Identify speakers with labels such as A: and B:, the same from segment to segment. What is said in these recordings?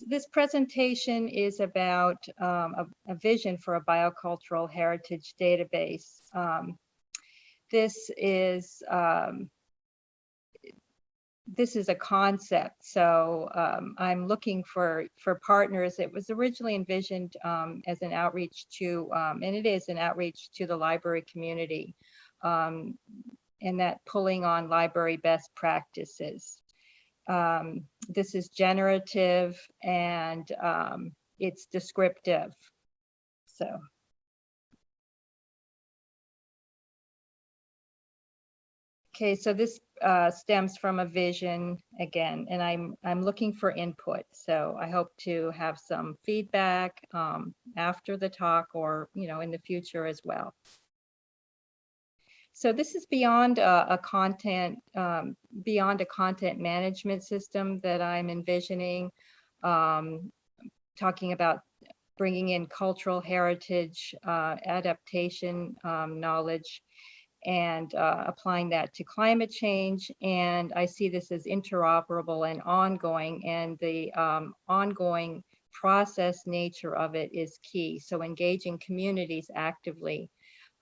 A: this presentation is about a vision for a biocultural heritage database. This is a concept, so I'm looking for partners. It was originally envisioned as an outreach to, and it is an outreach to the library community, and that pulling on library best practices. This is generative and it's descriptive. So. Okay, so this stems from a vision again, and I'm looking for input. So I hope to have some feedback after the talk, or in the future as well. So this is beyond a content management system that I'm envisioning, talking about bringing in cultural heritage, adaptation knowledge, and applying that to climate change. And I see this as interoperable and ongoing, and the ongoing process nature of it is key. So engaging communities actively,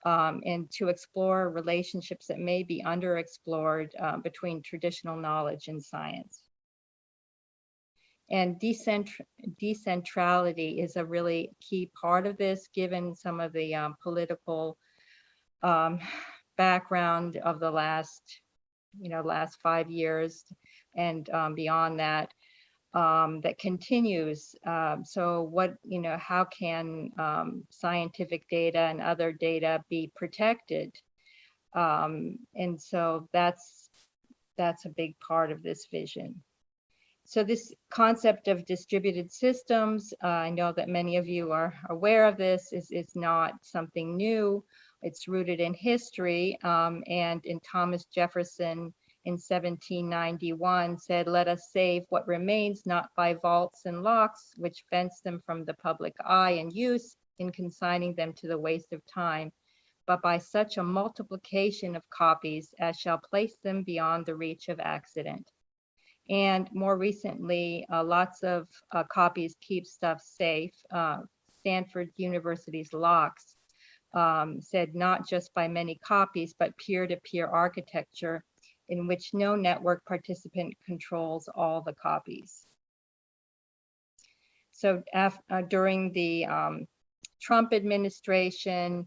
A: and to explore relationships that may be underexplored between traditional knowledge and science. And decentrality is a really key part of this, given some of the political background of the last 5 years and beyond that, that continues. So how can scientific data and other data be protected? And so that's a big part of this vision. So this concept of distributed systems, I know that many of you are aware of this, is not something new. It's rooted in history, and in Thomas Jefferson in 1791 said, "Let us save what remains, not by vaults and locks, which fence them from the public eye and use in consigning them to the waste of time, but by such a multiplication of copies as shall place them beyond the reach of accident." And more recently, lots of copies keep stuff safe. Stanford University's locks said, "Not just by many copies, but peer-to-peer architecture in which no network participant controls all the copies." So during the Trump administration,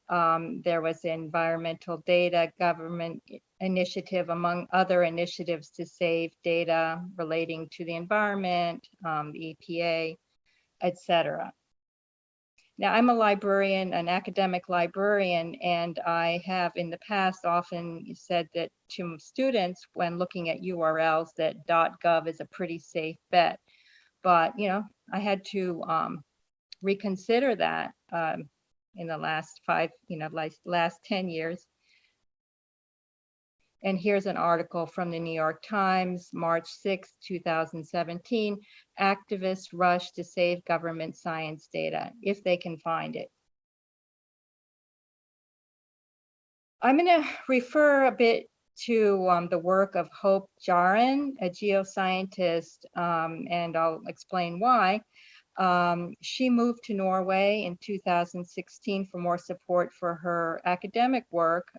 A: there was the environmental data government initiative, among other initiatives to save data relating to the environment, the EPA, etc. Now, I'm a librarian, an academic librarian, and I have in the past often said that to students when looking at URLs that .gov is a pretty safe bet. But, I had to reconsider that in the last last 10 years. And here's an article from the New York Times, March 6, 2017. Activists rush to save government science data if they can find it. I'm going to refer a bit to the work of Hope Jahren, a geoscientist, and I'll explain why. She moved to Norway in 2016 for more support for her academic work,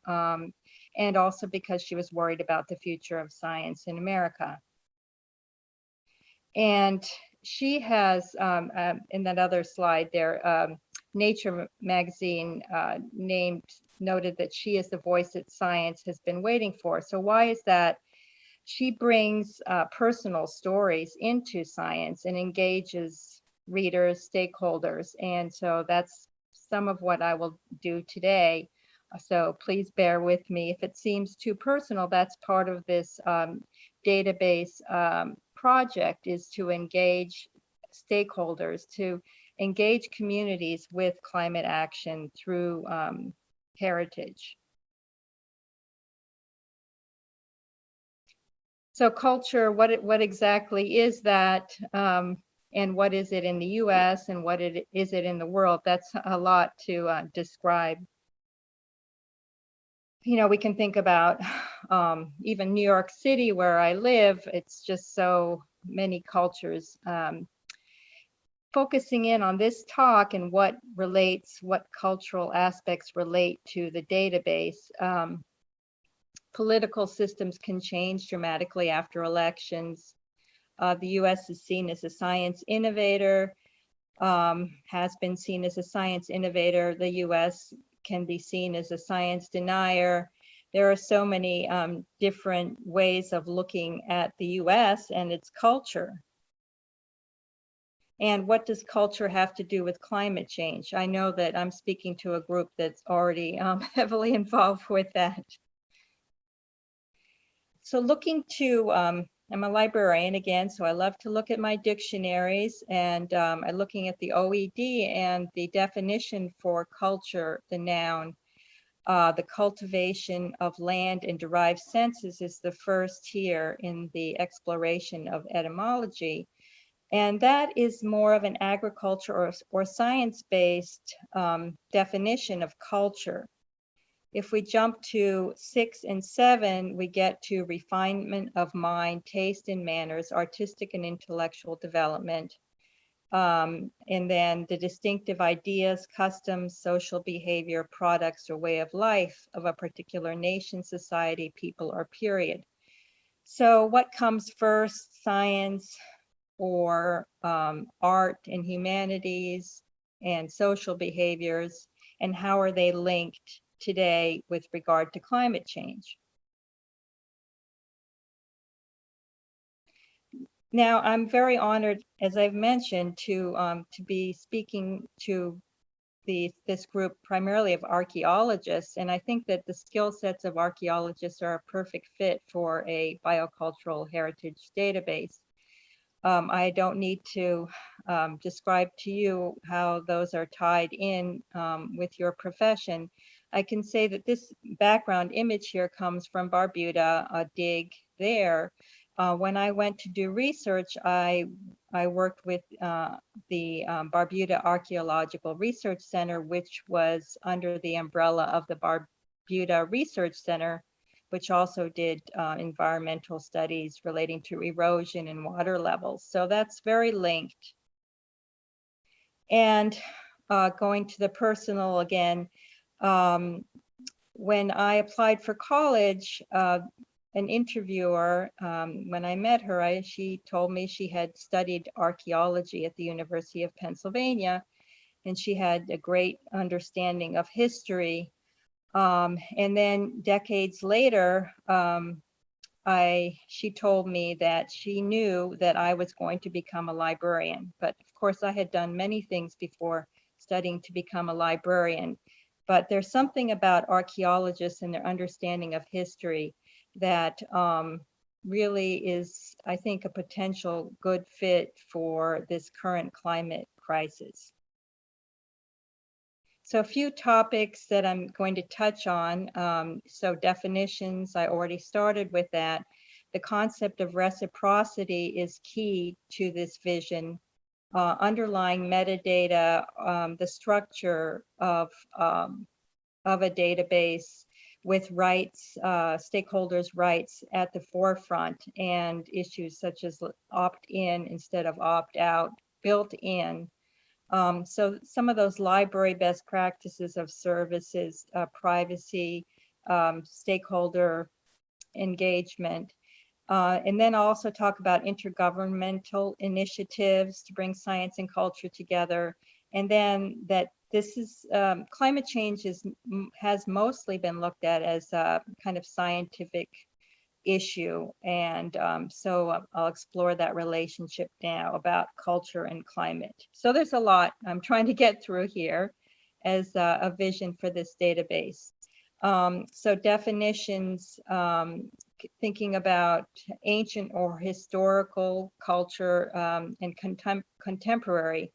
A: and also because she was worried about the future of science in America. And she has, in that other slide there, Nature magazine noted that she is the voice that science has been waiting for. So why is that? She brings personal stories into science and engages readers, stakeholders. And so that's some of what I will do today. So please bear with me. If it seems too personal, that's part of this database project, is to engage stakeholders, to engage communities with climate action through heritage. So culture, what exactly is that? And what is it in the US and what is it in the world? That's a lot to describe. We can think about even New York City, where I live. It's just so many cultures. focusing in on this talk and what cultural aspects relate to the database. Political systems can change dramatically after elections. The US is seen as a science innovator, has been seen as a science innovator. The US can be seen as a science denier. There are so many different ways of looking at the US and its culture. And what does culture have to do with climate change? I know that I'm speaking to a group that's already heavily involved with that. So I'm a librarian again, so I love to look at my dictionaries, and I'm looking at the OED and the definition for culture, the noun. The cultivation of land and derived senses is the first here in the exploration of etymology. And that is more of an agriculture or science-based definition of culture. If we jump to 6 and 7, we get to refinement of mind, taste and manners, artistic and intellectual development. And then the distinctive ideas, customs, social behavior, products, or way of life of a particular nation, society, people, or period. So what comes first, science or art and humanities and social behaviors, and how are they linked today with regard to climate change? Now, I'm very honored, as I've mentioned, to be speaking to this group primarily of archaeologists, and I think that the skill sets of archaeologists are a perfect fit for a biocultural heritage database. I don't need to describe to you how those are tied in with your profession. I can say that this background image here comes from Barbuda, a dig there. When I went to do research, I worked with the Barbuda Archaeological Research Center, which was under the umbrella of the Barbuda Research Center, which also did environmental studies relating to erosion and water levels. So that's very linked. And going to the personal again, when I applied for college, an interviewer, when I met her, she told me she had studied archaeology at the University of Pennsylvania, and she had a great understanding of history. And then decades later, she told me that she knew that I was going to become a librarian. But of course, I had done many things before studying to become a librarian. But there's something about archaeologists and their understanding of history that really is, I think, a potential good fit for this current climate crisis. So a few topics that I'm going to touch on. So definitions, I already started with that. The concept of reciprocity is key to this vision. Underlying metadata, the structure of a database with rights, stakeholders' rights at the forefront, and issues such as opt-in instead of opt-out built in. So some of those library best practices of services, privacy, stakeholder engagement. And then I'll also talk about intergovernmental initiatives to bring science and culture together. And then that this is, climate change has mostly been looked at as a kind of scientific issue. And so I'll explore that relationship now about culture and climate. So there's a lot I'm trying to get through here as a vision for this database. So definitions, thinking about ancient or historical culture and contemporary,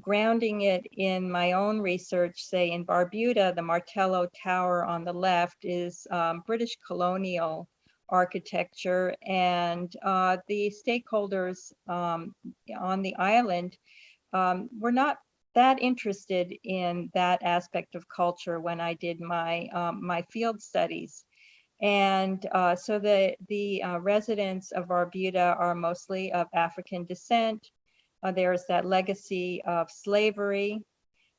A: grounding it in my own research, say in Barbuda, the Martello Tower on the left is British colonial architecture, and the stakeholders on the island were not that interested in that aspect of culture when I did my my field studies. And so the residents of Barbuda are mostly of African descent. There's that legacy of slavery.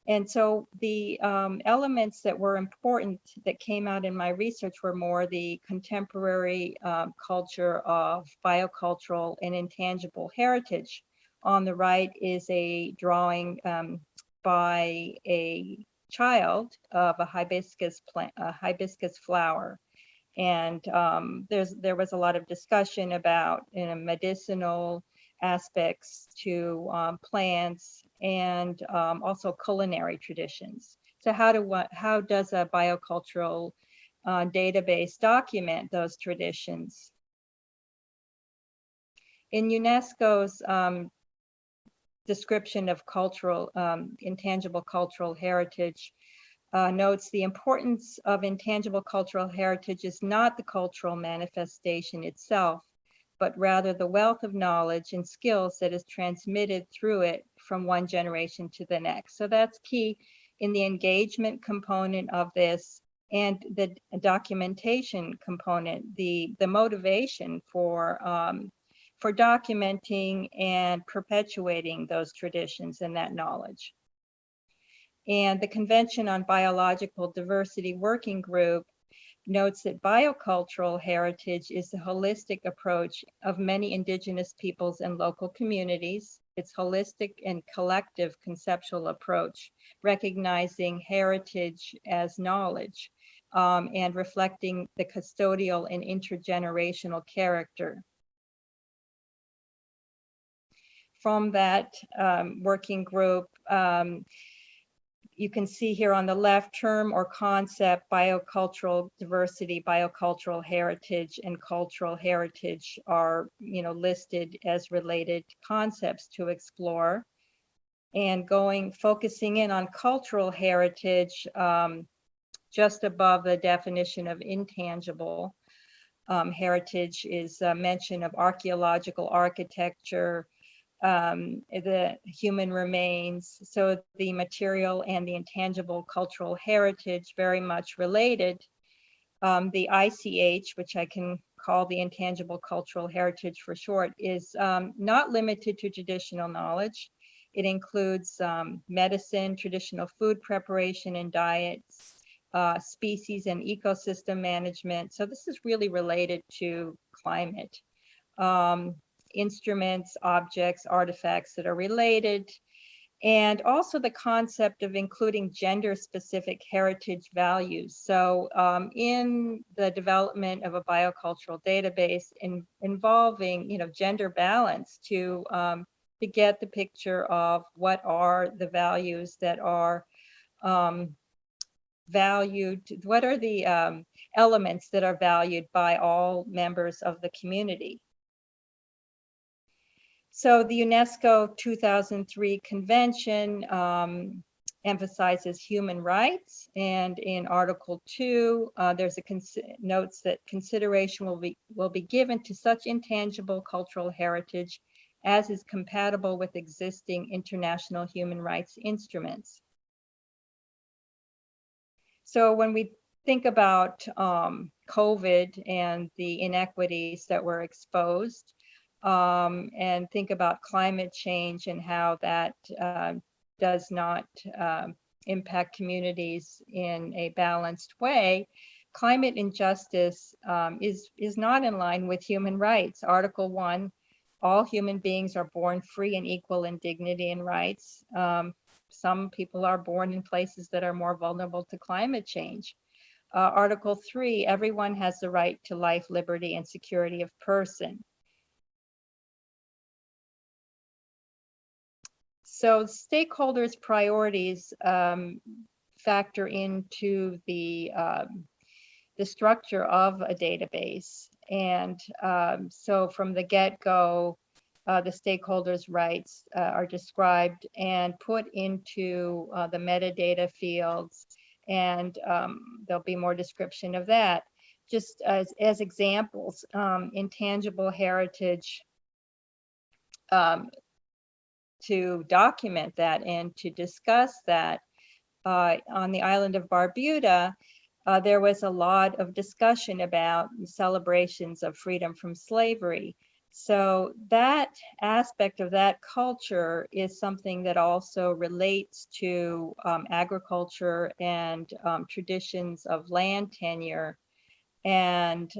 A: And so the elements that were important that came out in my research were more the contemporary culture of biocultural and intangible heritage. On the right is a drawing by a child of a hibiscus plant, a hibiscus flower. And there was a lot of discussion about medicinal aspects to plants and also culinary traditions. So how does a biocultural database document those traditions? In UNESCO's description of cultural, intangible cultural heritage, notes the importance of intangible cultural heritage is not the cultural manifestation itself, but rather the wealth of knowledge and skills that is transmitted through it from one generation to the next. So that's key in the engagement component of this and the documentation component, the motivation for documenting and perpetuating those traditions and that knowledge. And the Convention on Biological Diversity Working Group notes that biocultural heritage is a holistic approach of many indigenous peoples and local communities. It's holistic and collective conceptual approach, recognizing heritage as knowledge and reflecting the custodial and intergenerational character. From that working group, you can see here on the left, term or concept, biocultural diversity, biocultural heritage, and cultural heritage are, listed as related concepts to explore. And focusing in on cultural heritage, just above the definition of intangible heritage is a mention of archaeological architecture, the human remains. So the material and the intangible cultural heritage very much related. The ICH, which I can call the intangible cultural heritage for short, is not limited to traditional knowledge. It includes medicine, traditional food preparation and diets, species and ecosystem management. So this is really related to climate. Instruments, objects, artifacts that are related, and also the concept of including gender-specific heritage values. So in the development of a biocultural database involving, gender balance to get the picture of what are the values that are valued, what are the elements that are valued by all members of the community. So the UNESCO 2003 convention emphasizes human rights, and in Article 2, there's notes that consideration will be given to such intangible cultural heritage as is compatible with existing international human rights instruments. So when we think about COVID and the inequities that were exposed, and think about climate change and how that does not impact communities in a balanced way, climate injustice is not in line with human rights. Article 1, all human beings are born free and equal in dignity and rights. Some people are born in places that are more vulnerable to climate change. Article 3, everyone has the right to life, liberty, and security of person. So stakeholders' priorities factor into the structure of a database. And so from the get-go, the stakeholders' rights are described and put into the metadata fields, and there'll be more description of that. Just as examples, intangible heritage, to document that and to discuss that. On the island of Barbuda, there was a lot of discussion about celebrations of freedom from slavery. So that aspect of that culture is something that also relates to agriculture and traditions of land tenure, and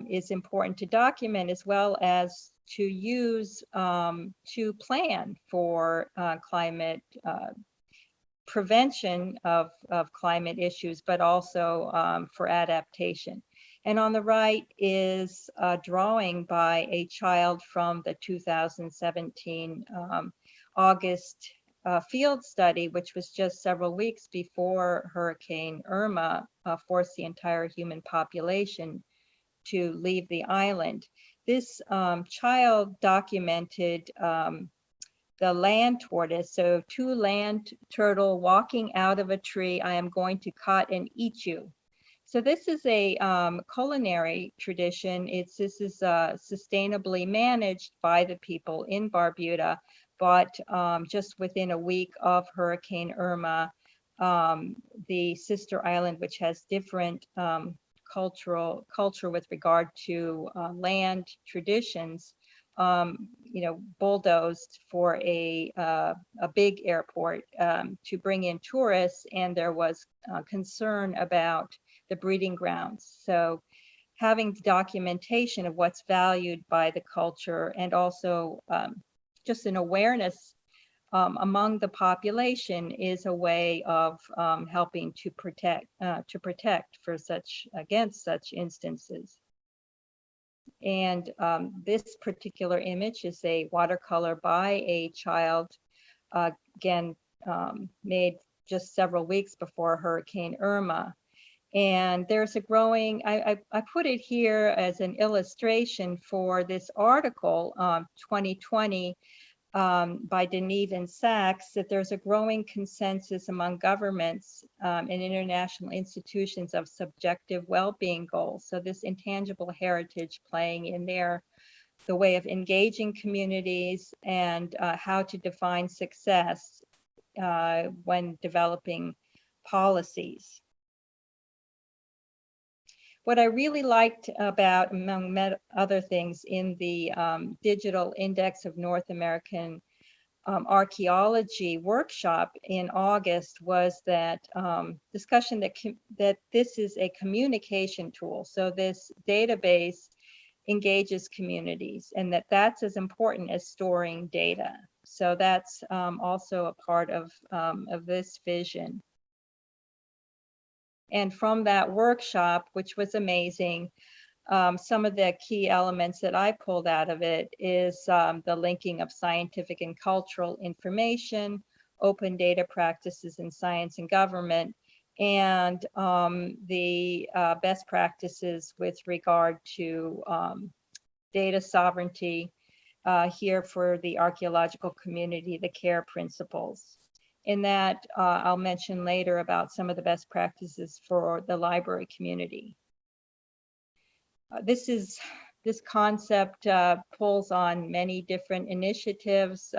A: is important to document, as well as to use to plan for climate prevention of climate issues, but also for adaptation. And on the right is a drawing by a child from the 2017 August field study, which was just several weeks before Hurricane Irma forced the entire human population to leave the island. This child documented the land tortoise. So two land turtle walking out of a tree. I am going to cut and eat you. So this is a culinary tradition. This is sustainably managed by the people in Barbuda, but just within a week of Hurricane Irma, the sister island, which has different culture with regard to land traditions, bulldozed for a big airport to bring in tourists, and there was concern about the breeding grounds. So having documentation of what's valued by the culture, and also just an awareness among the population, is a way of helping to protect against such instances. And this particular image is a watercolor by a child, again, made just several weeks before Hurricane Irma. And there's a growing, I put it here as an illustration for this article, 2020, by Deneve and Sachs, that there's a growing consensus among governments and international institutions of subjective well-being goals. So this intangible heritage playing in there, the way of engaging communities, and how to define success when developing policies. What I really liked about, among other things, in the Digital Index of North American Archaeology workshop in August was that discussion that this is a communication tool. So this database engages communities, and that's as important as storing data. So that's also a part of this vision. And from that workshop, which was amazing, some of the key elements that I pulled out of it is the linking of scientific and cultural information, open data practices in science and government, and the best practices with regard to data sovereignty here for the archaeological community, the CARE principles. In that, I'll mention later about some of the best practices for the library community. This concept pulls on many different initiatives.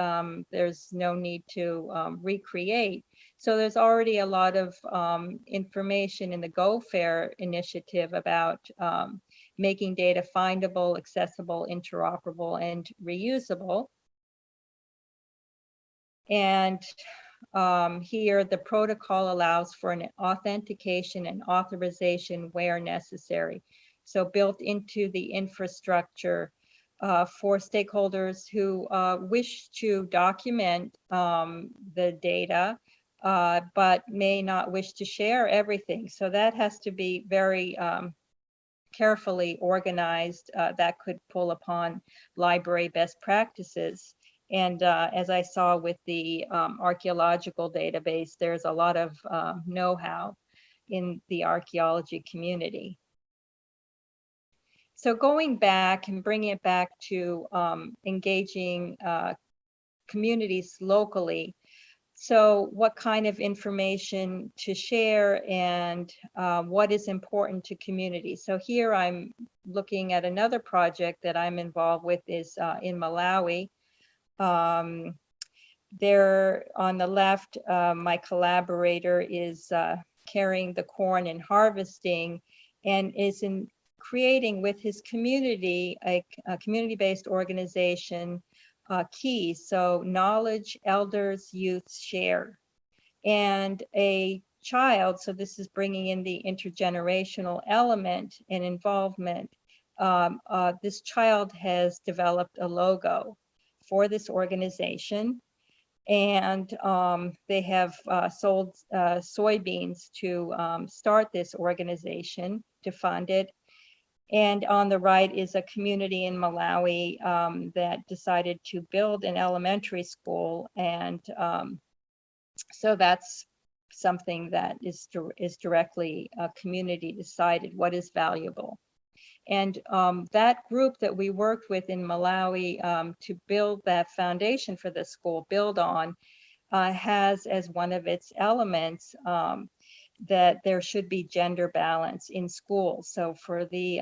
A: There's no need to recreate. So there's already a lot of information in the Go Fair initiative about making data findable, accessible, interoperable, and reusable. And here, the protocol allows for an authentication and authorization where necessary. So built into the infrastructure for stakeholders who wish to document the data, but may not wish to share everything. So that has to be very carefully organized. That could pull upon library best practices. And as I saw with the archaeological database, there's a lot of know-how in the archaeology community. So going back and bringing it back to engaging communities locally. So what kind of information to share, and what is important to communities? So here I'm looking at another project that I'm involved with, is in Malawi. There on the left, my collaborator is carrying the corn and harvesting, and is creating with his community a community-based organization, keys. So knowledge, elders, youth share. And a child, so this is bringing in the intergenerational element and involvement. This child has developed a logo for this organization, and they have sold soybeans to start this organization, to fund it. And on the right is a community in Malawi that decided to build an elementary school, and so that's something that is directly community decided what is valuable. And that group that we worked with in Malawi to build that foundation for the school, Build On, has as one of its elements that there should be gender balance in schools. So for the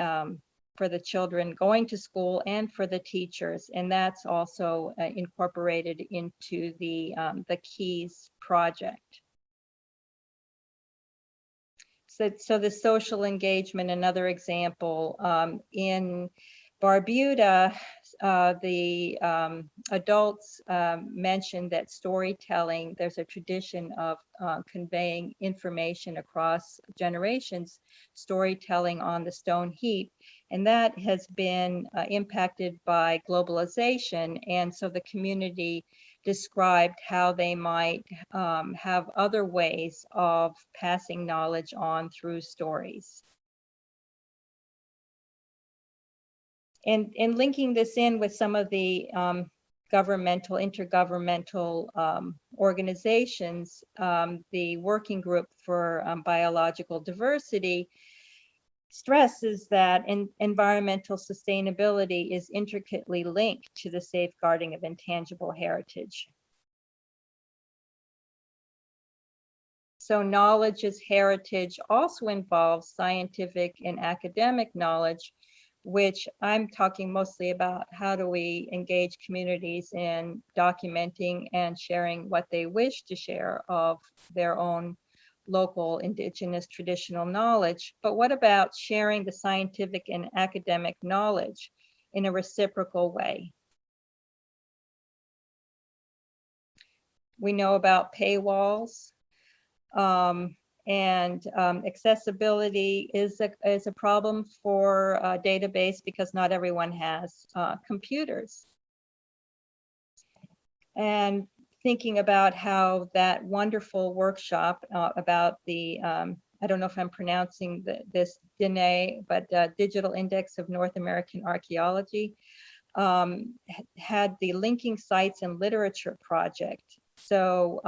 A: children going to school and for the teachers, and that's also incorporated into the KEYS project. So the social engagement, another example, in Barbuda, the adults mentioned that storytelling, there's a tradition of conveying information across generations, storytelling on the stone heap, and that has been impacted by globalization. And so the community described how they might have other ways of passing knowledge on through stories. And linking this in with some of the intergovernmental organizations, the Working Group for Biological Diversity stresses that environmental sustainability is intricately linked to the safeguarding of intangible heritage. So knowledge as heritage also involves scientific and academic knowledge, which I'm talking mostly about how do we engage communities in documenting and sharing what they wish to share of their own local indigenous traditional knowledge. But what about sharing the scientific and academic knowledge in a reciprocal way? We know about paywalls, and accessibility is a problem for a database because not everyone has computers. And thinking about how that wonderful workshop about the, I don't know if I'm pronouncing this DINE, but Digital Index of North American Archaeology, had the Linking Sites and Literature project. So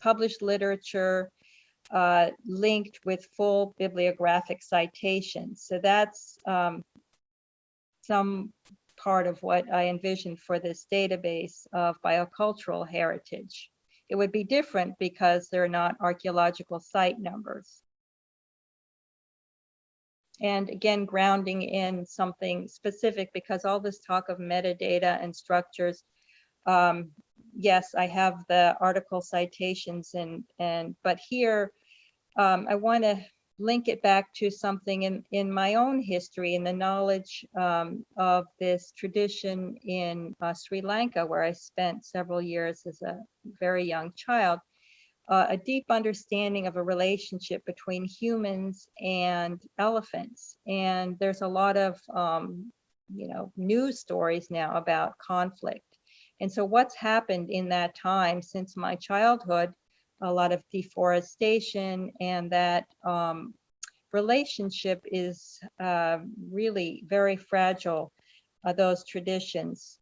A: published literature linked with full bibliographic citations. So that's some part of what I envisioned for this database of biocultural heritage. It would be different because they're not archaeological site numbers. And again, grounding in something specific, because all this talk of metadata and structures, yes, I have the article citations, but here I want to link it back to something in my own history and the knowledge of this tradition in Sri Lanka, where I spent several years as a very young child, a deep understanding of a relationship between humans and elephants. And there's a lot of news stories now about conflict. And so what's happened in that time since my childhood, a lot of deforestation, and that relationship is really very fragile, those traditions.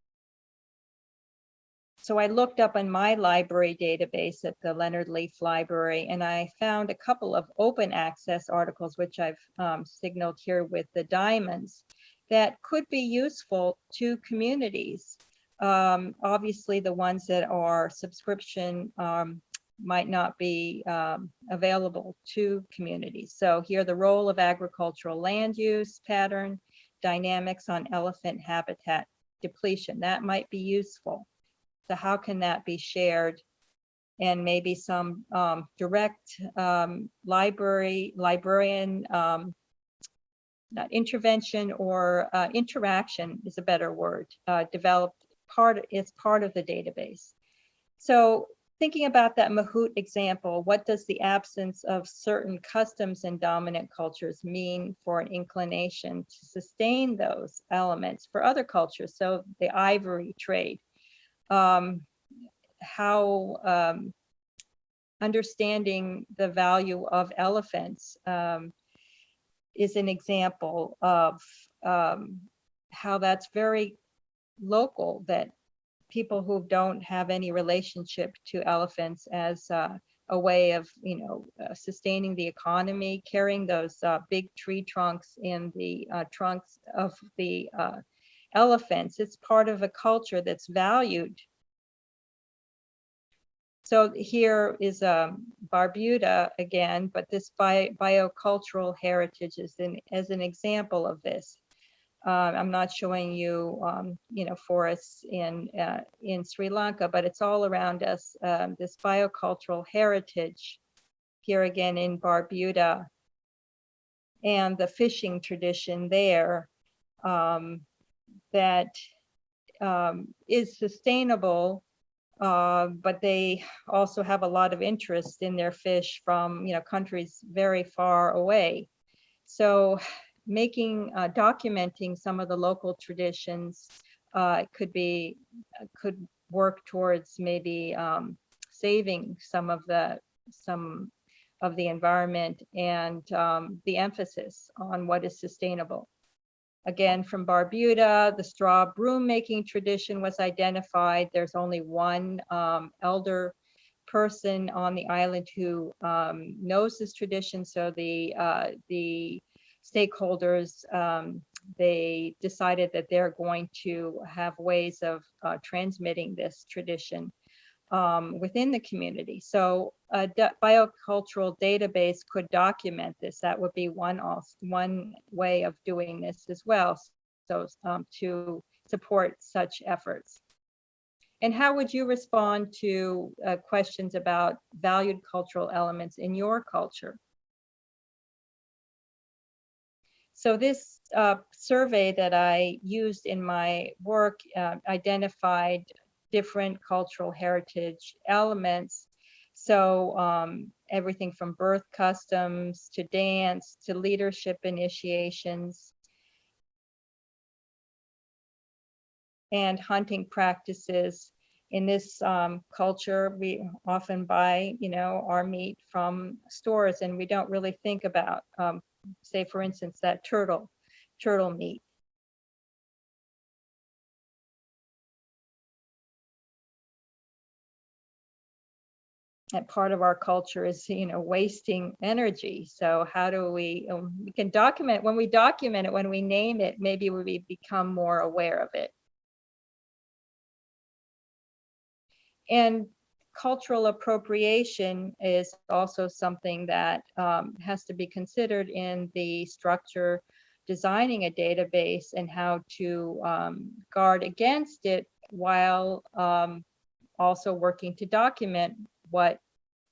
A: So I looked up in my library database at the Leonard Leaf Library, and I found a couple of open access articles, which I've signaled here with the diamonds, that could be useful to communities. Obviously, the ones that are subscription might not be available to communities. So here, the role of agricultural land use pattern, dynamics on elephant habitat depletion, that might be useful. So how can that be shared? And maybe some direct librarian not intervention or interaction is a better word, developed as part of the database. So thinking about that Mahout example, what does the absence of certain customs and dominant cultures mean for an inclination to sustain those elements for other cultures? So the ivory trade, how understanding the value of elephants is an example of how that's very local, that people who don't have any relationship to elephants as a way of, sustaining the economy, carrying those big tree trunks in the trunks of the elephants. It's part of a culture that's valued. So here is Barbuda again, but this biocultural heritage is as an example of this. I'm not showing you, forests in Sri Lanka, but it's all around us. This biocultural heritage here again in Barbuda, and the fishing tradition there that is sustainable, but they also have a lot of interest in their fish from countries very far away. So documenting some of the local traditions could work towards maybe saving some of the environment, and the emphasis on what is sustainable. Again, from Barbuda, the straw broom making tradition was identified. There's only one elder person on the island who knows this tradition. So the stakeholders, they decided that they're going to have ways of transmitting this tradition within the community. So a biocultural database could document this. That would be one way of doing this as well, so to support such efforts. And how would you respond to questions about valued cultural elements in your culture? So this survey that I used in my work identified different cultural heritage elements. So everything from birth customs to dance to leadership initiations and hunting practices. In this culture, we often buy, our meat from stores, and we don't really think about, say, for instance, that turtle meat. And part of our culture is, wasting energy. So how do we can document, when we document it, when we name it, maybe we become more aware of it. And cultural appropriation is also something that has to be considered in the structure designing a database, and how to guard against it while also working to document what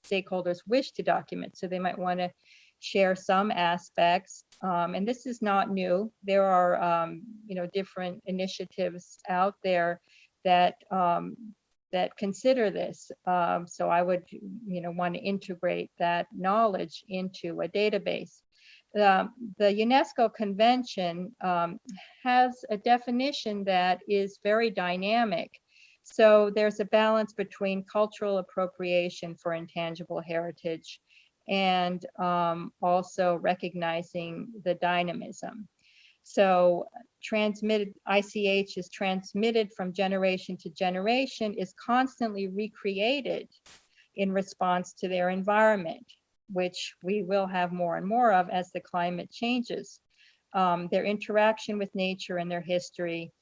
A: stakeholders wish to document. So they might want to share some aspects, and this is not new. There are different initiatives out there that that consider this. So I would want to integrate that knowledge into a database. The UNESCO Convention has a definition that is very dynamic. So there's a balance between cultural appropriation for intangible heritage and also recognizing the dynamism. So ICH is transmitted from generation to generation, is constantly recreated in response to their environment, which we will have more and more of as the climate changes. Their interaction with nature and their history,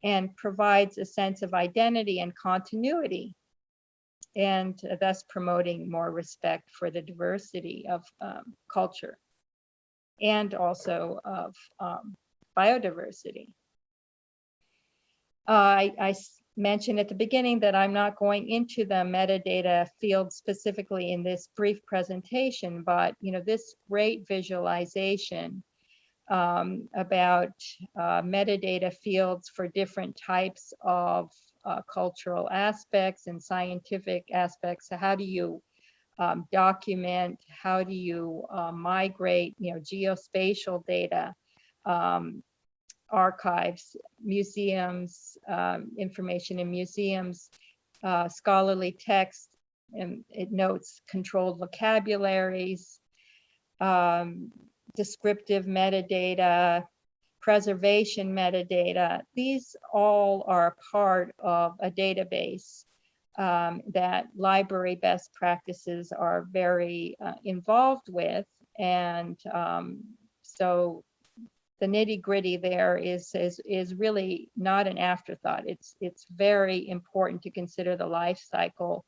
A: and provides a sense of identity and continuity, and thus promoting more respect for the diversity of culture and also of biodiversity. I mentioned at the beginning that I'm not going into the metadata field specifically in this brief presentation, but this great visualization about metadata fields for different types of cultural aspects and scientific aspects. So how do you document, how do you migrate, geospatial data, archives, museums, information in museums, scholarly text, and it notes controlled vocabularies, descriptive metadata, preservation metadata. These all are part of a database that library best practices are very involved with. And so the nitty gritty there is really not an afterthought. It's very important to consider the life cycle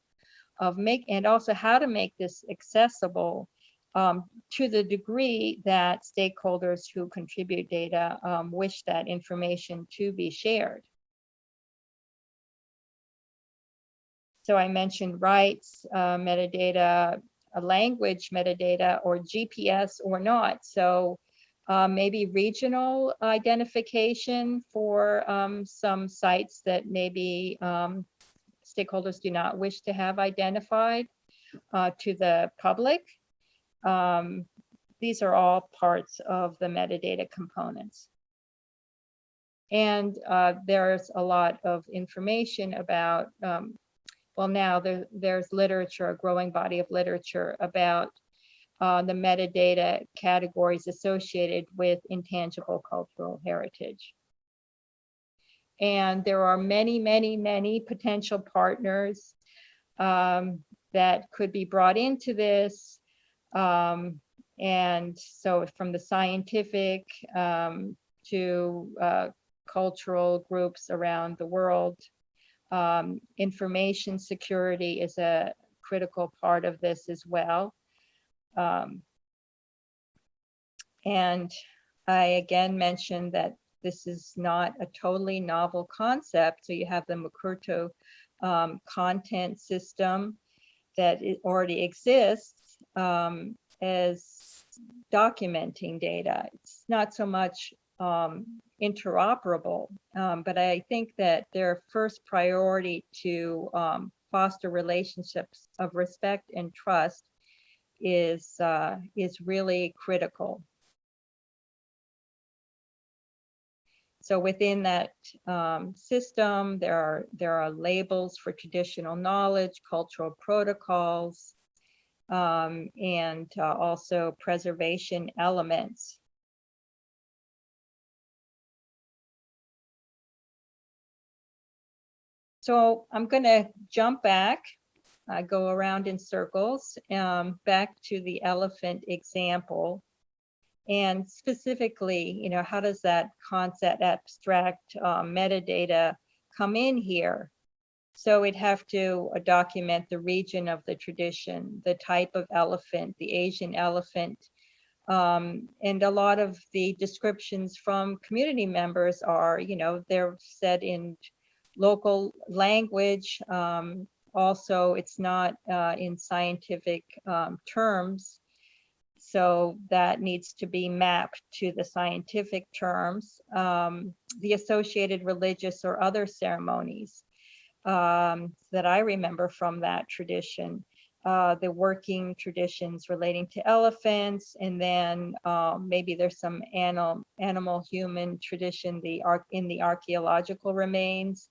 A: of and also how to make this accessible to the degree that stakeholders who contribute data wish that information to be shared. So I mentioned rights, metadata, a language metadata, or GPS or not. So maybe regional identification for some sites that maybe stakeholders do not wish to have identified to the public. These are all parts of the metadata components. And there's a lot of information about, well, now there's literature, a growing body of literature about the metadata categories associated with intangible cultural heritage. And there are many, many, many potential partners that could be brought into this. And so from the scientific to cultural groups around the world, information security is a critical part of this as well. And I again mentioned that this is not a totally novel concept. So you have the Makurto content system that it already exists as documenting data. It's not so much interoperable, but I think that their first priority to foster relationships of respect and trust is really critical. So within that system, there are labels for traditional knowledge, cultural protocols, and also preservation elements. So I'm going to jump back, go around in circles, back to the elephant example. And specifically, how does that concept abstract metadata come in here? So it'd have to document the region of the tradition, the type of elephant, the Asian elephant. And a lot of the descriptions from community members are, they're said in local language. Also, it's not in scientific terms. So that needs to be mapped to the scientific terms, the associated religious or other ceremonies that I remember from that tradition, the working traditions relating to elephants, and then maybe there's some animal-human tradition in the archaeological remains.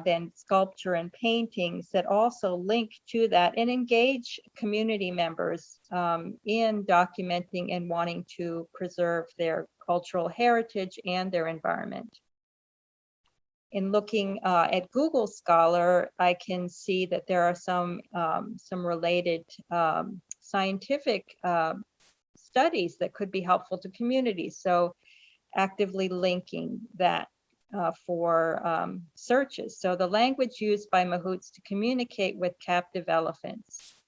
A: Then sculpture and paintings that also link to that and engage community members in documenting and wanting to preserve their cultural heritage and their environment. In looking at Google Scholar, I can see that there are some related scientific studies that could be helpful to communities. So actively linking that for searches. So the language used by mahouts to communicate with captive elephants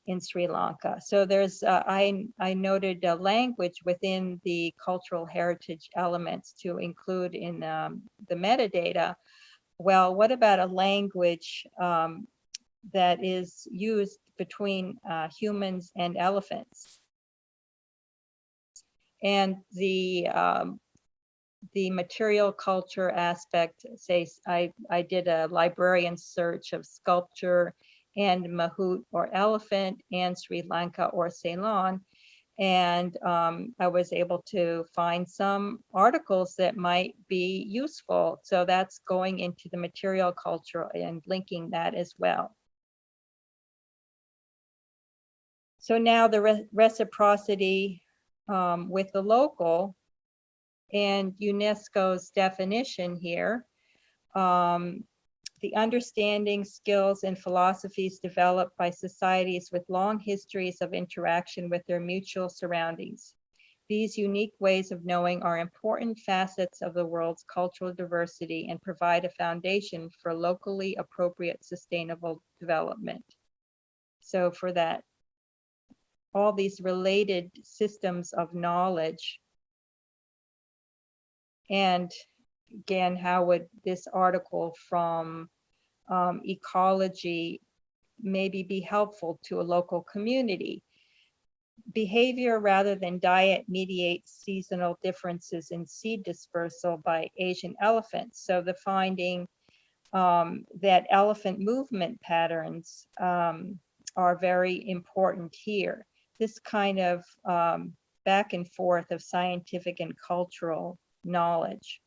A: in Sri Lanka. So there's, I noted a language within the cultural heritage elements to include in the metadata. Well, what about a language that is used between humans and elephants? And the material culture aspect, say I did a librarian search of sculpture and mahout or elephant and Sri Lanka or Ceylon. And I was able to find some articles that might be useful. So that's going into the material culture and linking that as well. So now the reciprocity with the local and UNESCO's definition here. The understanding, skills, and philosophies developed by societies with long histories of interaction with their mutual surroundings. These unique ways of knowing are important facets of the world's cultural diversity and provide a foundation for locally appropriate sustainable development. So for that, all these related systems of knowledge. And again, how would this article from Ecology maybe be helpful to a local community? Behavior rather than diet mediates seasonal differences in seed dispersal by Asian elephants. So the finding that elephant movement patterns are very important here. This kind of back and forth of scientific and cultural knowledge.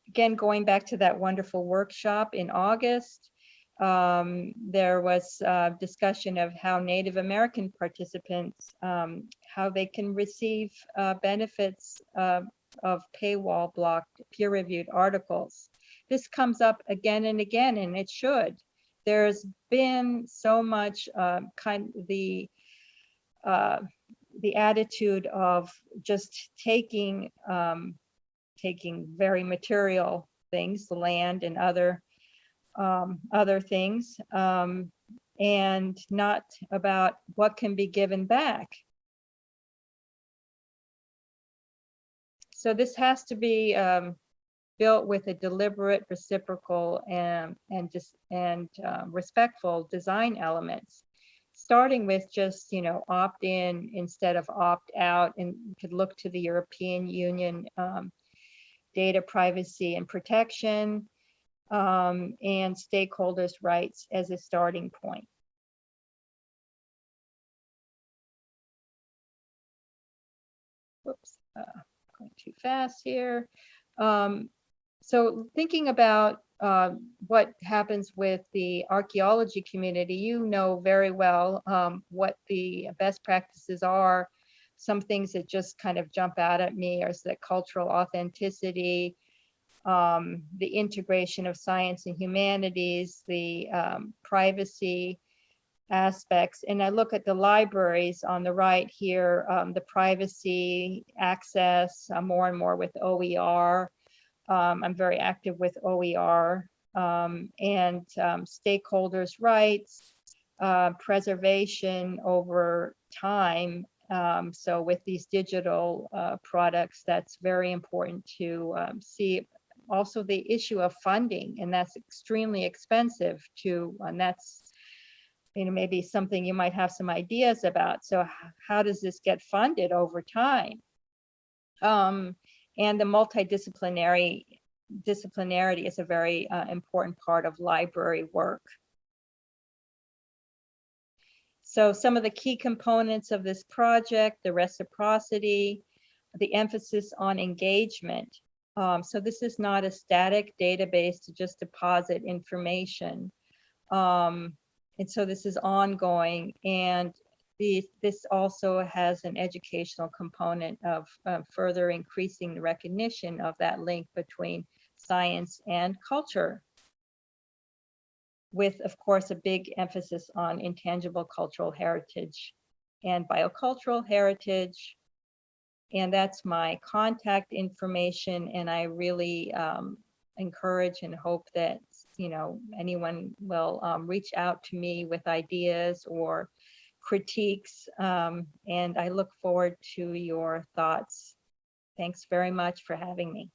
A: Again, going back to that wonderful workshop in August, there was discussion of how Native American participants, how they can receive benefits of paywall blocked peer-reviewed articles. This comes up again and again, and it should. There's been so much the attitude of just taking very material things, the land and other things, and not about what can be given back. So this has to be built with a deliberate, reciprocal, and respectful design elements, starting with just, you know, opt-in instead of opt-out. And you could look to the European Union data privacy and protection and stakeholders' rights as a starting point. Whoops, going too fast here. So thinking about what happens with the archaeology community, you know very well what the best practices are. Some things that just kind of jump out at me are the cultural authenticity, the integration of science and humanities, the privacy aspects. And I look at the libraries on the right here, the privacy access, more and more with OER. I'm very active with OER and stakeholders' rights, preservation over time. So with these digital products, that's very important to see. Also the issue of funding, and that's extremely expensive to, and that's, you know, maybe something you might have some ideas about. So how does this get funded over time? And the multidisciplinarity is a very important part of library work. So some of the key components of this project, the reciprocity, the emphasis on engagement. So this is not a static database to just deposit information. And so this is ongoing, and this also has an educational component of further increasing the recognition of that link between science and culture, with, of course, a big emphasis on intangible cultural heritage and biocultural heritage. And that's my contact information, and I really encourage and hope that, you know, anyone will reach out to me with ideas or critiques, and I look forward to your thoughts. Thanks very much for having me.